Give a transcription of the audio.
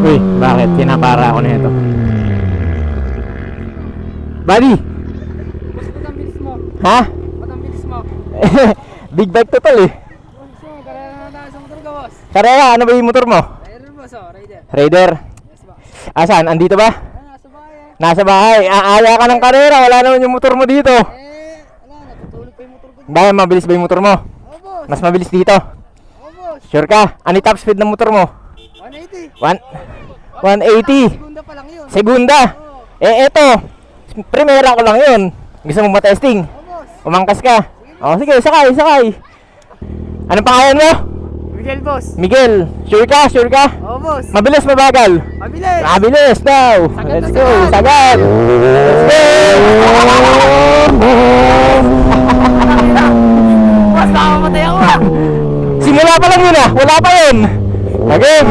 Uy, bakit? Kinapara ako na ito. Buddy! Ba't ang bilis mo? Ha? Ba't ang bilis mo? Big bike to tol eh. Boss, karera na tayo sa motor ka, boss. Karera, ano ba yung motor mo? Rider, boss, rider. Raider. Yes, boss. Asan? Andito ba? Nasa bahay. Nasa bahay. Aaya ka ng karera. Wala naman yung motor mo dito. Natutulog pa yung motor ko. Dahil mabilis ba yung motor mo? Oo, boss. Mas mabilis dito. Oo, boss. Sure ka? Ano yung top speed ng motor mo? 180. 180. Segunda pa lang yun. Segunda. Oo. Eto. Primera ko lang yun. Gusto mo matesting? Oo, boss. Umangkas ka. O sige, sakay. Anong pangalan mo? Miguel, boss. Miguel. Sure ka? Oo, boss. Mabilis, mabagal? Mabilis. Mabilis daw. Sagad Let's na go. sagad. Sagad. Let's go. Boss, nakamatay ako. Simula pa lang yun ah. Wala pa yun. Again.